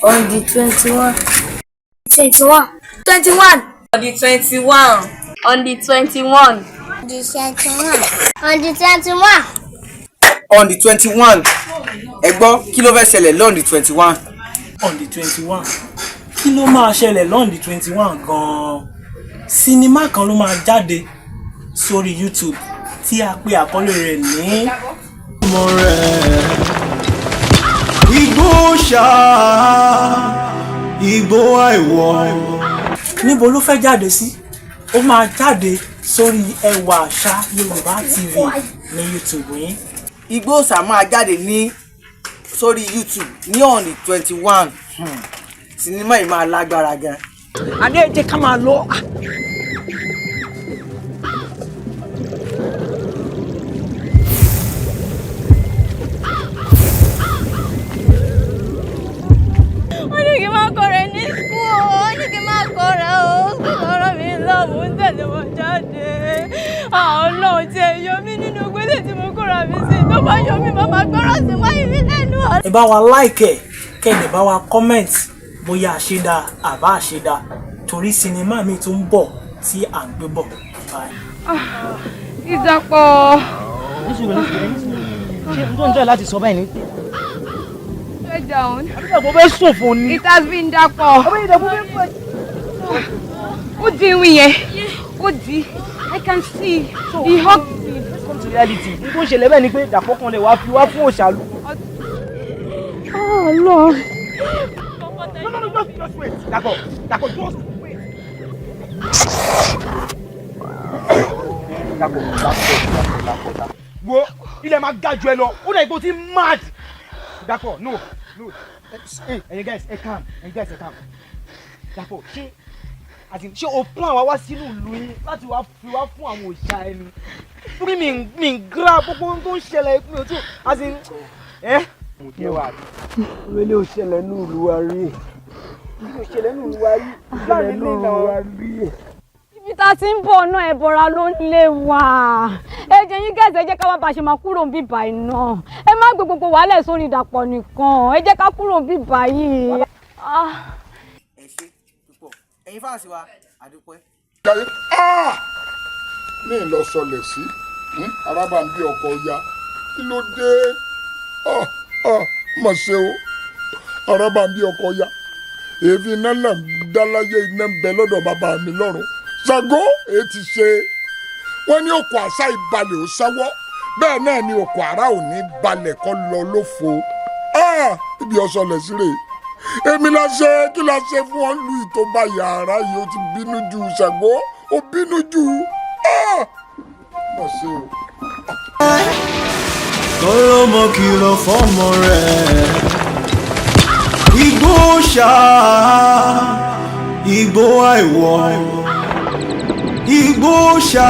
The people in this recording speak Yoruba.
On the 21. 21. 21. On the 21. On the 21. On the 21. On the 21. On the 21. Ẹ gbọ́ kí ló fẹ́ ṣẹlẹ̀ lọ́n the 21. On the 21. Kí ló máa ṣẹlẹ̀ lọ́n the 21 gan-an? Sinimá kan ló máa jáde sórí YouTube tí a pè àkọlé rẹ̀ ní ọmọ rẹ̀. Igbó ṣá, igbó àìwọ̀. Níbo ló fẹ́ jáde sí? Ó máa jáde sórí Ẹwà Àṣà Yorùbá TV ní YouTube yín. Igbó ṣá máa jáde ní sórí YouTube ní on the 21. Sinimá yìí máa lágbára gan. Adé jẹ́ ká máa lọ. Ó ní kí n máa kọ̀rẹ́ ní school o. Ó ní kí n máa kọ̀rẹ́ o. Ọ̀rọ̀ mi lọ́mú ń tẹ̀lé wọn jáde. Ọlọ́run tí ẹ yọ mí nínú gbélé tí mo kóra mi sí. Tó bá yọ mí, màmá gbọ́rọ̀ sí wáyé mi lẹ́nu. Ẹ bá wa like kẹ́ ẹ bá wa comment bóyá àṣedá àbá àṣedá torí sinimá mi tó ń bọ̀ tí à ń gbé bọ̀. Ìdàpọ̀. Ṣé n tó ń jẹ́ láti sọ báyìí ni? Sit down. Àbíkẹ́ bẹ́ẹ̀ ṣòfò ni. It has been Dàpọ̀. Ó di ìwé yẹn. Ó di. I can see. He hugged me. Let's come to reality. N tó ń ṣẹlẹ̀ bẹ́ẹ̀ ni pé Dàpọ̀ kan lè wá fi wá fún òṣàlù. Oh Lord. No, just wait. Dàpọ̀, just wait. Dàpọ̀. Wo ilẹ̀ máa ga jù ẹ lọ. Ó dà ipò tí mad. Dàpọ̀, no. Hey, guys, calm. Dàpọ̀, ṣé o plan wá sínú ìlú yín láti wá fi wá fún àwọn òṣà ẹni? Torí mi ń gra gbogbo tó ń ṣẹlẹ̀ mi ò tún mo jẹ́ wà ní. Ilé òṣèlè ní ìlú wa rí. Ibi tá a ti ń bọ̀ náà ẹ̀bọ̀ra ló ń lé wa. Ẹ jẹ́ yín gẹ̀ẹ́sì, ẹ jẹ́ ká wá bá ṣe máa kúrò ń bíbà iná. Ẹ má gbé gbogbo wàhálà sórí Dàpọ̀ nìkan. Ẹ jẹ́ ká kúrò ń bíbà yìí. Ẹ ṣé púpọ̀. Ẹ̀yin fáǹsì wa, a dúpẹ́. Ní ìlọ sọlẹ̀ sí arábàǹbí ọkọ̀ ya kí ló dé mọ̀ ṣe o arábàǹbí ọkọ̀ ya èéfín iná náà dáláyé iná ń bẹ lọ́dọ̀ bàbá mi lọ́rùn Ṣàngó èé ti ṣe wọ́n ní òkú àṣà ìbalẹ̀ ò sáwọ́ bẹ́ẹ̀ náà ni òkú àrà ò ní balẹ̀ kọ́ lọ lófo ibi ọ̀sọ̀lẹ̀ sí rèé èmi la ṣe kí la ṣe fún ọ lu ìtò bá yàrá yìí ó ti bínú jù Ṣàngó ó bínú jù mọ̀ ṣe o. Kọ́lọ́mọ kìlọ̀ fọ́mọ rẹ̀. Igbó ṣá, igbó àìwọ̀. Igbó ṣá.